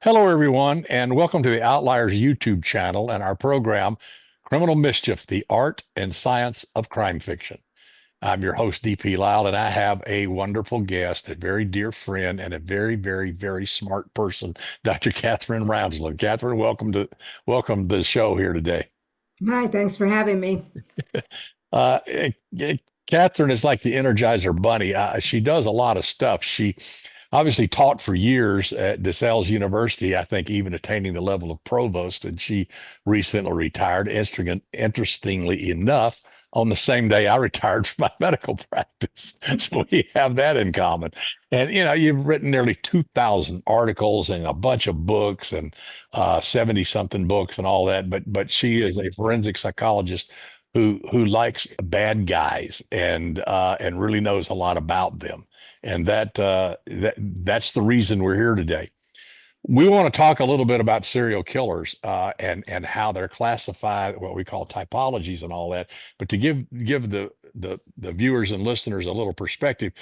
Hello, everyone, and welcome to the Outliers YouTube channel and our program, Criminal Mischief, the Art and Science of Crime Fiction. I'm your host, DP Lyle, and I have a wonderful guest, a very dear friend, and a very, very, very smart person, Dr. Katherine Ramsland. Katherine, welcome to the show here today. Hi, thanks for having me. Uh, eh, eh, Catherine is like the Energizer Bunny. She does a lot of stuff. She obviously taught for years at DeSales University, I think even attaining the level of provost, and she recently retired. Interestingly enough, on the same day I retired from my medical practice. So we have that in common. And you've written nearly 2,000 articles and a bunch of books and 70 something books and all that. But she is a forensic psychologist who likes bad guys and really knows a lot about them. And that's the reason we're here today. We want to talk a little bit about serial killers and how they're classified, what we call typologies and all that. But to give the viewers and listeners a little perspective,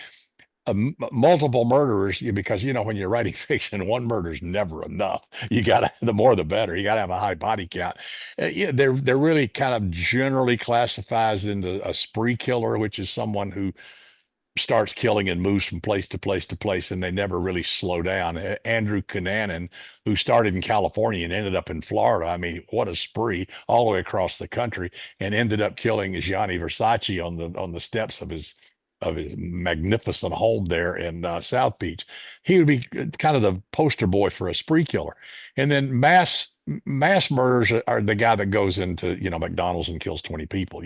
multiple murderers, because when you're writing fiction, one murder is never enough. You gotta, the more the better. You gotta have a high body count. Yeah, they're really kind of generally classified into a spree killer, which is someone who starts killing and moves from place to place to place, and they never really slow down. Andrew Cunanan, who started in California and ended up in Florida. I mean, what a spree all the way across the country, and ended up killing Gianni Versace on the steps of his magnificent home there in South Beach. He would be kind of the poster boy for a spree killer. And then mass murders are the guy that goes into McDonald's and kills 20 people.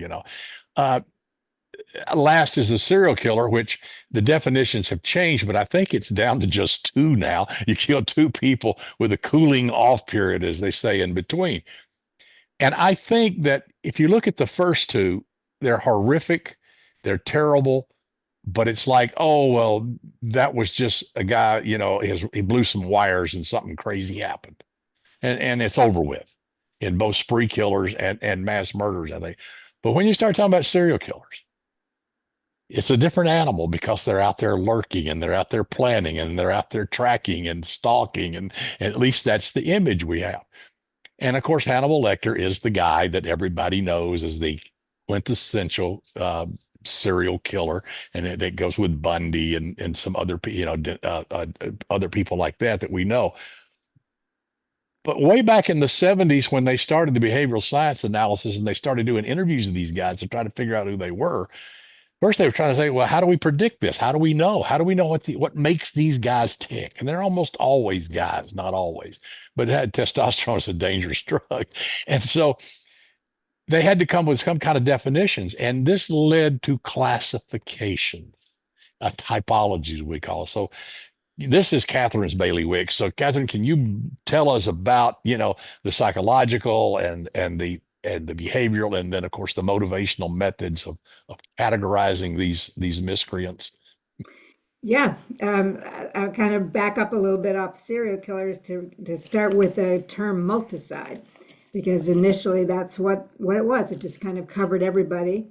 Uh, Last is the serial killer, which the definitions have changed, but I think it's down to just two now. You kill two people with a cooling off period, as they say, in between. And I think that if you look at the first two, they're horrific, they're terrible, but it's like, oh, well, that was just a guy, he blew some wires and something crazy happened. And it's over with in both spree killers and mass murders, I think. But when you start talking about serial killers, it's a different animal because they're out there lurking and they're out there planning and they're out there tracking and stalking. And at least that's the image we have. And of course, Hannibal Lecter is the guy that everybody knows as the quintessential serial killer. And it goes with Bundy and some other, other people like that we know. But way back in the 70s, when they started the behavioral science analysis and they started doing interviews of these guys to try to figure out who they were, first, they were trying to say, well, how do we predict this? How do we know? How do we know what makes these guys tick? And they're almost always guys, not always, but testosterone is a dangerous drug. And so they had to come with some kind of definitions. And this led to classifications, typologies, we call it. So this is Catherine's bailiwick. So, Catherine, can you tell us about, the psychological and the behavioral, and then of course the motivational methods of categorizing these miscreants? Yeah, I'll kind of back up a little bit off serial killers to start with the term multicide, because initially that's what it was. It just kind of covered everybody,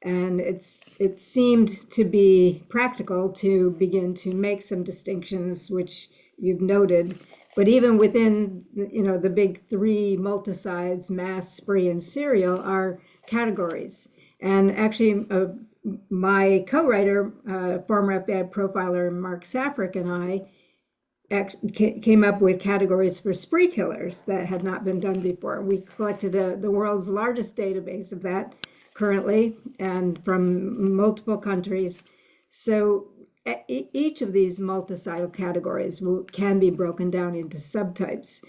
and it seemed to be practical to begin to make some distinctions, which you've noted. But even within the big three multicides, mass, spree, and serial, are categories. And actually, my co-writer, former FBI profiler Mark Safrick, and I came up with categories for spree killers that had not been done before. We collected the world's largest database of that currently, and from multiple countries. So each of these multicidal categories can be broken down into subtypes.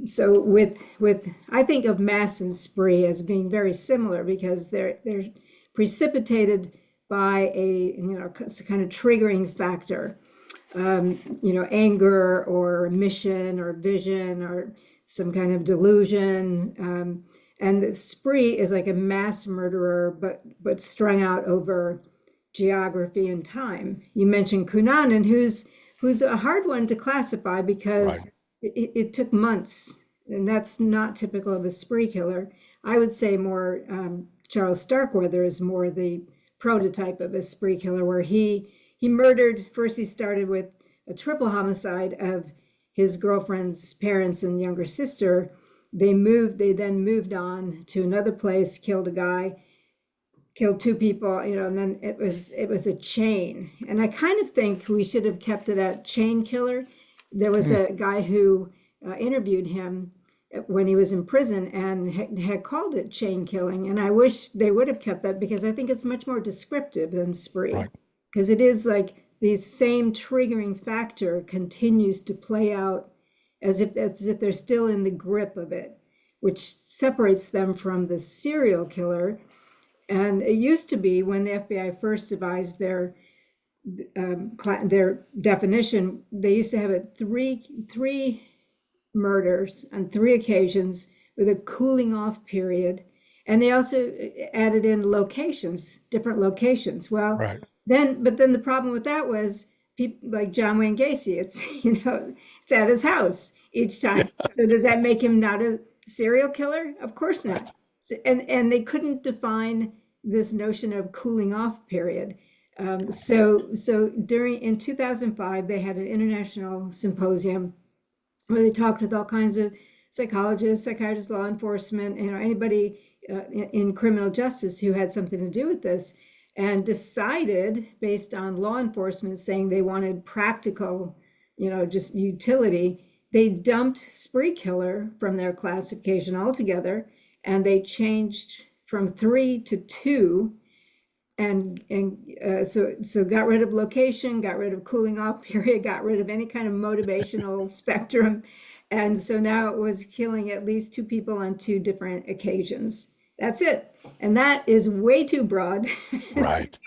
So with I think of mass and spree as being very similar because they're precipitated by a kind of triggering factor, anger or mission or vision or some kind of delusion. And the spree is like a mass murderer, but strung out over geography and time. You mentioned Cunanan, who's a hard one to classify Right. because it took months, and that's not typical of a spree killer. I would say more Charles Starkweather is more the prototype of a spree killer, where he murdered. First, he started with a triple homicide of his girlfriend's parents and younger sister, they then moved on to another place, killed a guy, killed two people, and then it was a chain. And I kind of think we should have kept it at chain killer. There was Hmm. a guy who interviewed him when he was in prison and had called it chain killing. And I wish they would have kept that because I think it's much more descriptive than spree, Right. because it is like the same triggering factor continues to play out as if they're still in the grip of it, which separates them from the serial killer. And it used to be when the FBI first devised their definition, they used to have it three murders on three occasions with a cooling off period, and they also added in locations, different locations. Well, Right. then the problem with that was people like John Wayne Gacy. It's it's at his house each Yeah. time. So does that make him not a serial killer? Of course Right. not. So, and they couldn't define this notion of cooling off period. So during in 2005 they had an international symposium where they talked with all kinds of psychologists, psychiatrists, law enforcement, anybody in criminal justice who had something to do with this, and decided based on law enforcement saying they wanted practical, just utility. They dumped spree killer from their classification altogether, and they changed from three to two, and so got rid of location, got rid of cooling off period, got rid of any kind of motivational spectrum, and so now it was killing at least two people on two different occasions. That's it, and that is way too broad. Right.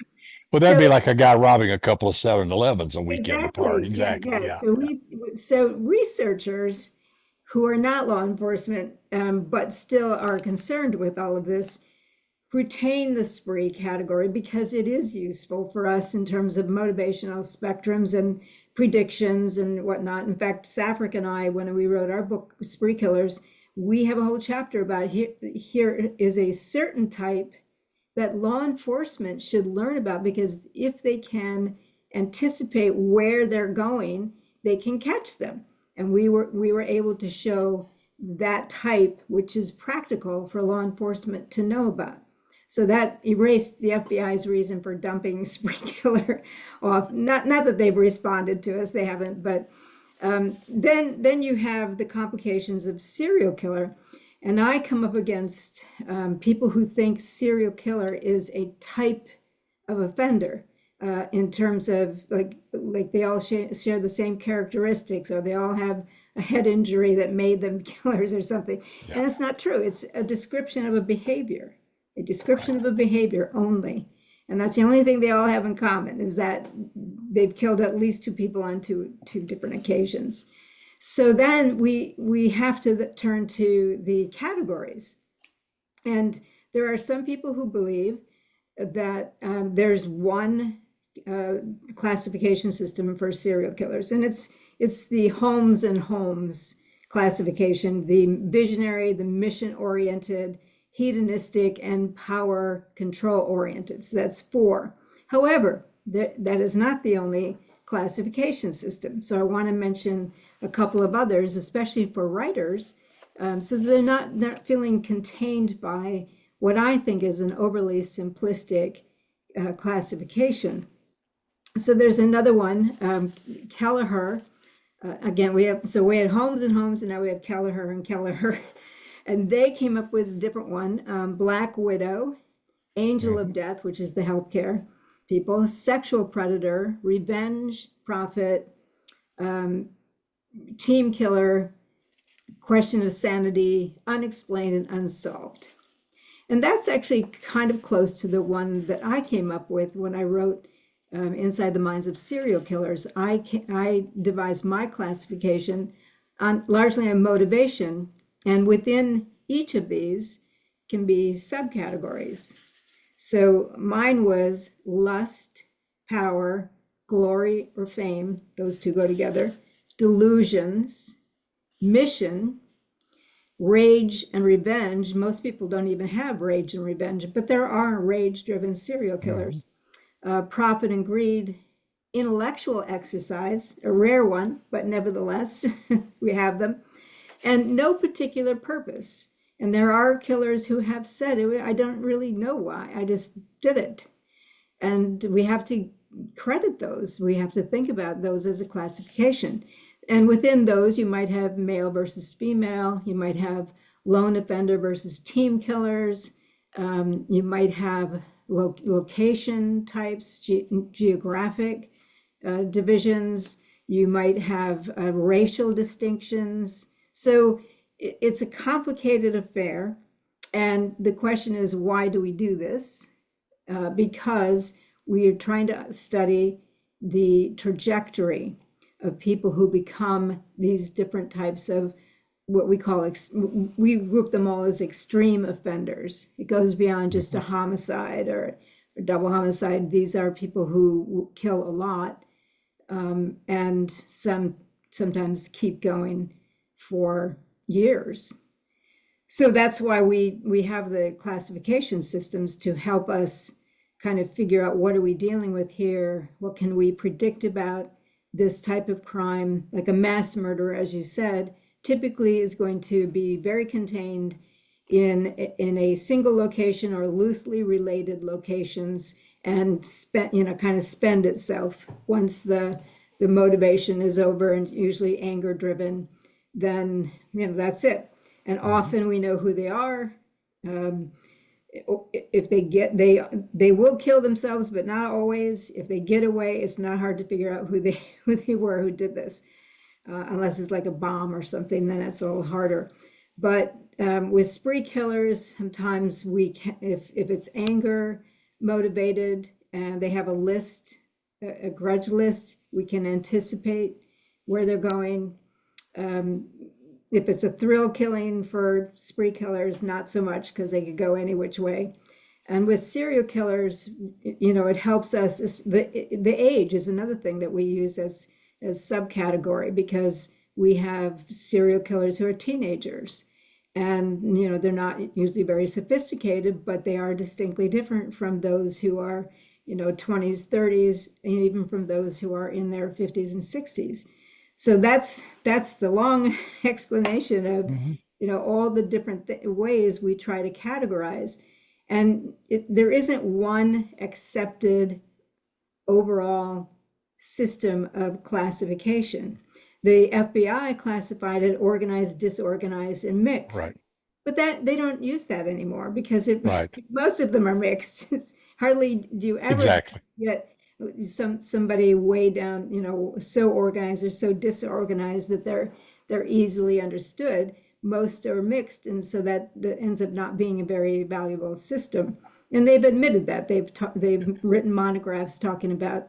Well, that'd be So like a guy robbing a couple of 7-Elevens a weekend apart. exactly, yeah, Exactly. yeah. Yeah. So Yeah. researchers who are not law enforcement, but still are concerned with all of this, retain the spree category because it is useful for us in terms of motivational spectrums and predictions and whatnot. In fact, Safric and I, when we wrote our book, Spree Killers, we have a whole chapter about here is a certain type that law enforcement should learn about, because if they can anticipate where they're going, they can catch them. And we were able to show that type, which is practical for law enforcement to know about. So that erased the FBI's reason for dumping spree killer off. Not that they've responded to us, they haven't, but then you have the complications of serial killer. And I come up against people who think serial killer is a type of offender, in terms of like they all share the same characteristics, or they all have a head injury that made them killers or something. Yeah. And it's not true. It's a description of a description Right. of a behavior only. And that's the only thing they all have in common, is that they've killed at least two people on two different occasions. So then we have to turn to the categories. And there are some people who believe that there's one uh, classification system for serial killers, and it's the Holmes and Holmes classification: the visionary, the mission oriented, hedonistic, and power control oriented. So that's four. However, that is not the only classification system. So I want to mention a couple of others, especially for writers, so they're not feeling contained by what I think is an overly simplistic classification. So there's another one, Kelleher. Again, we had Holmes and Holmes, and now we have Kelleher and Kelleher, and they came up with a different one: Black Widow, Angel of Hmm. Death, which is the healthcare people, Sexual Predator, Revenge Prophet, um, Team Killer, Question of Sanity, Unexplained, and Unsolved. And that's actually kind of close to the one that I came up with when I wrote Inside the Minds of Serial Killers. I devised my classification largely on motivation, and within each of these can be subcategories. So mine was lust, power, glory or fame, those two go together, delusions, mission, rage and revenge. Most people don't even have rage and revenge, but there are rage driven serial Hmm. killers. Profit and greed, intellectual exercise, a rare one, but nevertheless, we have them, and no particular purpose. And there are killers who have said, I don't really know why, I just did it. And we have to credit those. We have to think about those as a classification. And within those, you might have male versus female. You might have lone offender versus team killers. You might have location types, geographic divisions. You might have racial distinctions. So it's a complicated affair. And the question is, why do we do this? Because we are trying to study the trajectory of people who become these different types of what we call, we group them all as extreme offenders. It goes beyond just a homicide or double homicide. These are people who kill a lot, and sometimes keep going for years. So that's why we have the classification systems to help us kind of figure out what are we dealing with here, what can we predict about this type of crime. Like a mass murder, as you said, typically is going to be very contained in a single location or loosely related locations, and kind of spend itself once the motivation is over, and usually anger driven, then that's it. And often we know who they are. If they will kill themselves, but not always. If they get away, it's not hard to figure out who they were who did this, unless it's like a bomb or something. Then it's a little harder. But with spree killers, sometimes if it's anger motivated and they have a list, a grudge list, we can anticipate where they're going. If it's a thrill killing for spree killers, not so much, because they could go any which way. And with serial killers, it helps us. The age is another thing that we use as subcategory, because we have serial killers who are teenagers, and they're not usually very sophisticated, but they are distinctly different from those who are 20s, 30s, and even from those who are in their 50s and 60s. So that's the long explanation of all the different ways we try to categorize, and there isn't one accepted overall system of classification. The FBI classified it organized, disorganized, and mixed. Right. But that they don't use that anymore, because Right. most of them are mixed. Hardly do you ever Exactly. get somebody way down, so organized or so disorganized that they're easily understood. Most are mixed, and so that ends up not being a very valuable system. And they've admitted that. They've written monographs talking about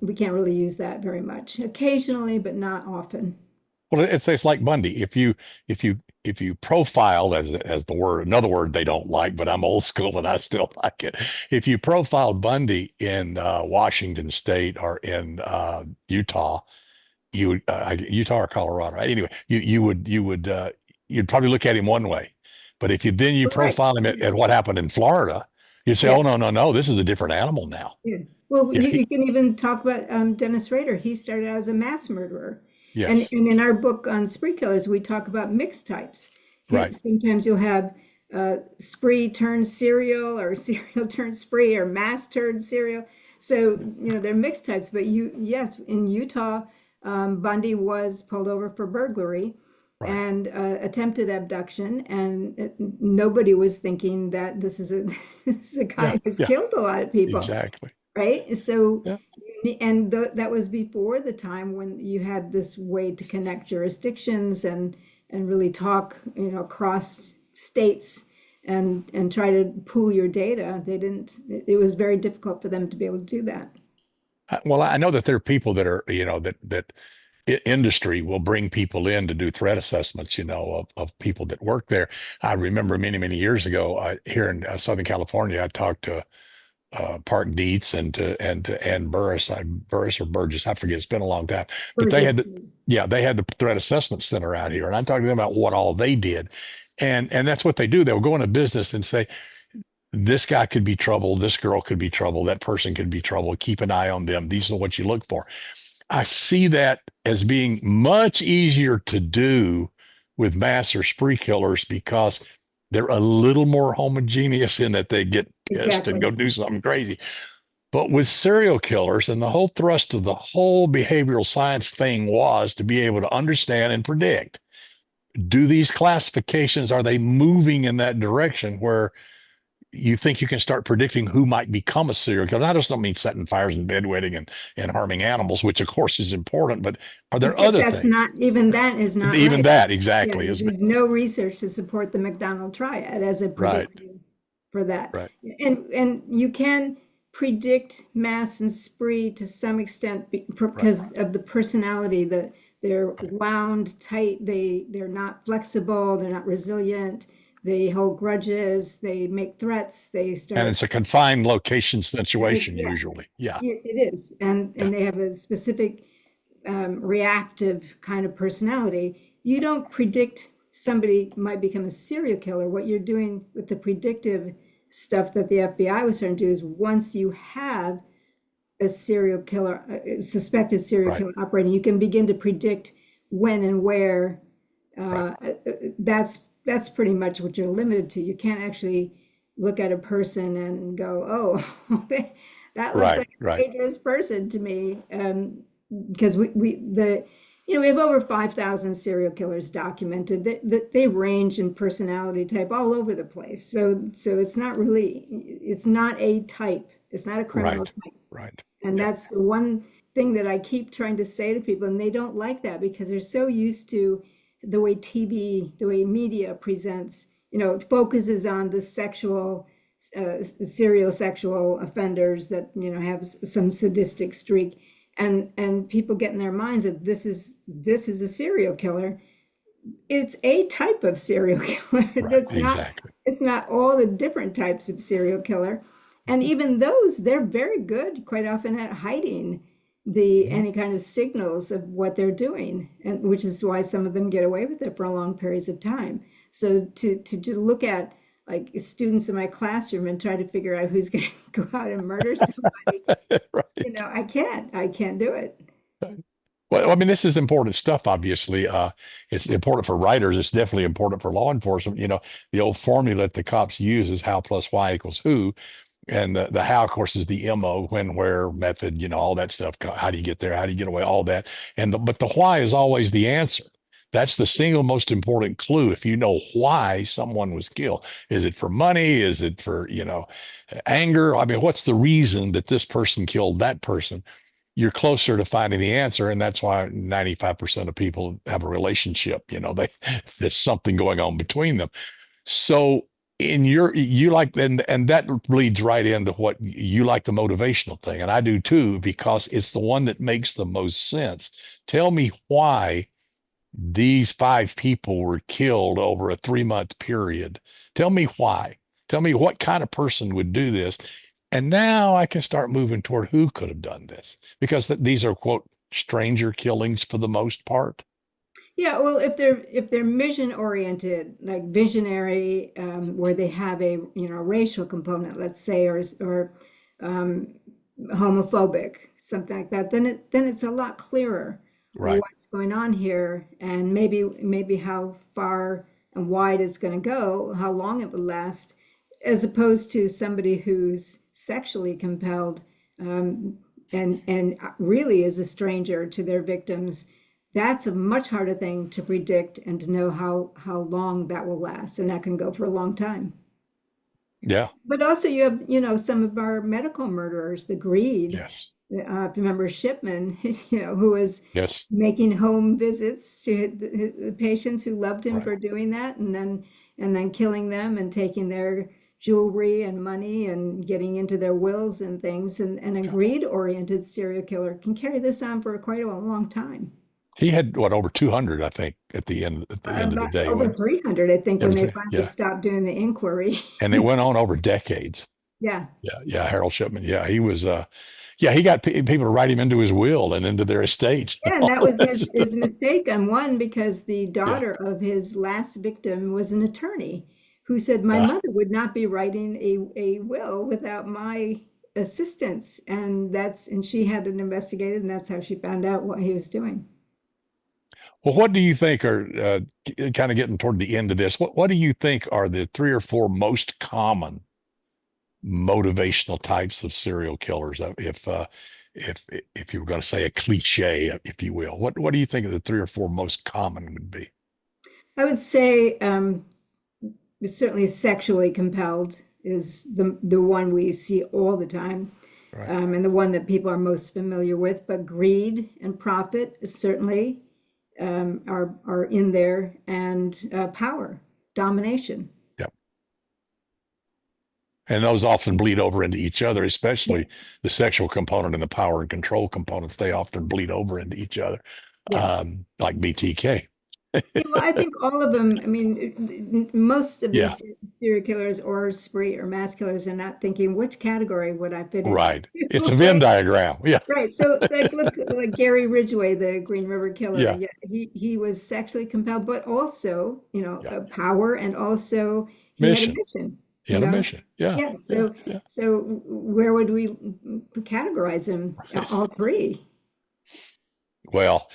we can't really use that very much. Occasionally, but not often. Well, it's like Bundy. If you profile, as the word, another word they don't like, but I'm old school and I still like it. If you profile Bundy in Washington State or in Utah, Utah or Colorado. Anyway, you'd probably look at him one way. But if you Right. profile him at what happened in Florida, you'd say, Yeah. oh, no, no, no, this is a different animal now. Yeah. Well, Yeah, you can even talk about Dennis Rader. He started out as a mass murderer. And yes, in our book on spree killers, we talk about mixed types. right. Sometimes you'll have spree turned serial, or serial turned spree, or mass turned serial. So, they're mixed types. But yes, in Utah, Bundy was pulled over for burglary Right. and attempted abduction, and nobody was thinking that this is a this is a Yeah, guy who's yeah, killed a lot of people, exactly. right? So, Yeah. and that was before the time when you had this way to connect jurisdictions and really talk, across states and try to pool your data. They didn't. It was very difficult for them to be able to do that. Well, I know that there are people that are, that industry will bring people in to do threat assessments, of people that work there. I remember many, many years ago, here in Southern California, I talked to Park Dietz and to Ann Burris or Burgess, I forget. It's been a long time, but Burgess. they had the threat assessment center out here, and I talked to them about what all they did, and that's what they do. They'll go into business and say, this guy could be trouble, this girl could be trouble, that person could be trouble. Keep an eye on them. These are what you look for. I see that as being much easier to do with mass or spree killers because they're a little more homogeneous in that they get pissed and Exactly. go do something crazy. But with serial killers, and the whole thrust of the whole behavioral science thing was to be able to understand and predict, do these classifications, are they moving in that direction where you think you can start predicting who might become a serial killer? I just don't mean setting fires and bedwetting and harming animals, which of course is important, but are there Except other that's things? not, even that is not Even right. that Yeah, exactly is there's no research to support the McDonald triad as a right, predictor for that. right, And you can predict mass and spree to some extent right, because of the personality, they're right. wound tight, they're not flexible, they're not resilient, they hold grudges, they make threats, they And start it's a confined location situation yeah, usually. Yeah, it is. yeah, And they have a specific reactive kind of personality. You don't predict somebody might become a serial killer. What you're doing with the predictive stuff that the FBI was trying to do is once you have a serial killer, a suspected serial right, killer operating, you can begin to predict when and where. right, That's pretty much what you're limited to. You can't actually look at a person and go, oh, that looks right, like a right. dangerous person to me. Because we have over 5,000 serial killers documented that they range in personality type all over the place. So it's not a type. It's not a criminal Right. type. Right. And Yep. that's the one thing that I keep trying to say to people, and they don't like that because they're so used to the way TV, the way media presents, it focuses on the serial sexual offenders that, have some sadistic streak. And people get in their minds that this is a serial killer. It's a type of serial killer. Right. That's not, Exactly. it's not all the different types of serial killer. And even those, they're very good quite often at hiding the Mhm. any kind of signals of what they're doing, and which is why some of them get away with it for long periods of time. So to look at like students in my classroom and try to figure out who's going to go out and murder somebody, Right. I can't do it. Well, I mean, this is important stuff, obviously. It's important for writers. It's definitely important for law enforcement. The old formula that the cops use is how plus why equals who. And the how, of course, is the MO, when, where, method, all that stuff. How do you get there? How do you get away? All that. But the why is always the answer. That's the single most important clue. If you know why someone was killed, is it for money? Is it for, anger? I mean, what's the reason that this person killed that person? You're closer to finding the answer. And that's why 95% of people have a relationship. There's something going on between them. So you like, and that leads right into what you like, the motivational thing. And I do too, because it's the one that makes the most sense. Tell me why these five people were killed over a 3-month period. Tell me why. Tell me what kind of person would do this. And now I can start moving toward who could have done this, because these are, quote, stranger killings for the most part. Yeah, well, if they're mission oriented, like visionary, where they have a racial component, let's say, or um, homophobic, something like that, then it's a lot clearer Right. what's going on here, and maybe how far and wide it's going to go, how long it will last, as opposed to somebody who's sexually compelled, um, and really is a stranger to their victims. That's a much harder thing to predict and to know how long that will last, and that can go for a long time. Yeah. But also you have, some of our medical murderers, the greed. Yes. If you remember Shipman, who was Yes. making home visits to the patients who loved him Right. for doing that, and then killing them and taking their jewelry and money and getting into their wills and things. And a Yeah. greed-oriented serial killer can carry this on for quite a long time. He had what, over 200, I think, at the end of the About day, over when 300, I think, when they everything. finally Yeah. stopped doing the inquiry. And it went on over decades. Yeah. Yeah. Yeah. Harold Shipman. Yeah. He was, yeah, he got people to write him into his will and into their estates and Yeah, and all that of was that his, stuff. his mistake on one because the Yeah. daughter of his last victim was an attorney who said my Uh, mother would not be writing a will without my assistance. And she had it investigated, and that's how she found out what he was doing. well, what do you think are kind of getting toward the end of this? What do you think are the three or four most common motivational types of serial killers? If if you were going to say a cliche, if you will, what do you think of the three or four most common would be? I would say certainly sexually compelled is the one we see all the time, Right. and the one that people are most familiar with. But greed and profit is certainly are in there, and power, domination. Yep. And those often bleed over into each other, especially Yes. the sexual component and the power and control components. They often bleed over into each other, Yeah. like BTK. Yeah, well, I think all of them, I mean, most of Yeah, these serial killers or spree or mass killers are not thinking which category would I fit into. right. It's a Venn diagram. Yeah, Right. So it's like look like Gary Ridgway, the Green River Killer. yeah, Yeah, he was sexually compelled, but also, yeah. power, and also he had a Mission. mission, He you had a know. mission. Yeah, Yeah, yeah, so yeah. so where would we categorize him? Right. All three. Well,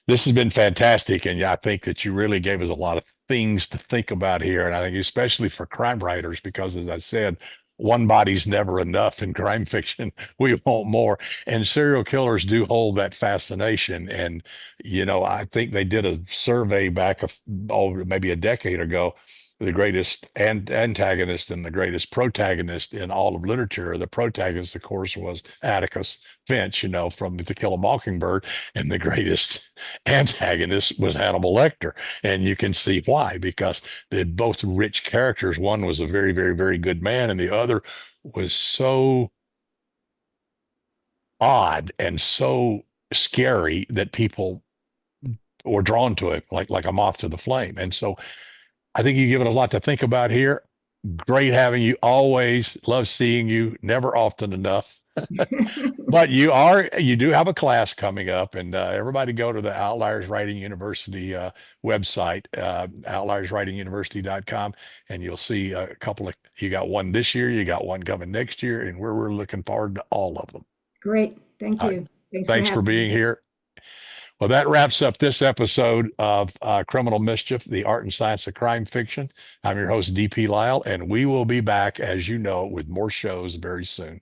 this has been fantastic, and yeah, I think that you really gave us a lot of things to think about here, and I think especially for crime writers, because as I said, one body's never enough in crime fiction. We want more, and serial killers do hold that fascination. And I think they did a survey back maybe a decade ago. The greatest antagonist and the greatest protagonist in all of literature. The protagonist, of course, was Atticus Finch, from To Kill a Mockingbird, and the greatest antagonist was Hannibal Lecter. And you can see why, because they're both rich characters. One was a very, very, very good man, and the other was so odd and so scary that people were drawn to it like a moth to the flame. And so I think you give it a lot to think about here. Great having you always. Love seeing you. Never often enough. But you do have a class coming up, and everybody go to the Outliers Writing University website, outlierswritinguniversity.com, and you'll see a couple of, you got one this year, you got one coming next year, and we're looking forward to all of them. Great. Thank All right. you. Thanks for Thanks for having me. being here. Well, that wraps up this episode of Criminal Mischief, the Art and Science of Crime Fiction. I'm your host, DP Lyle, and we will be back, as you know, with more shows very soon.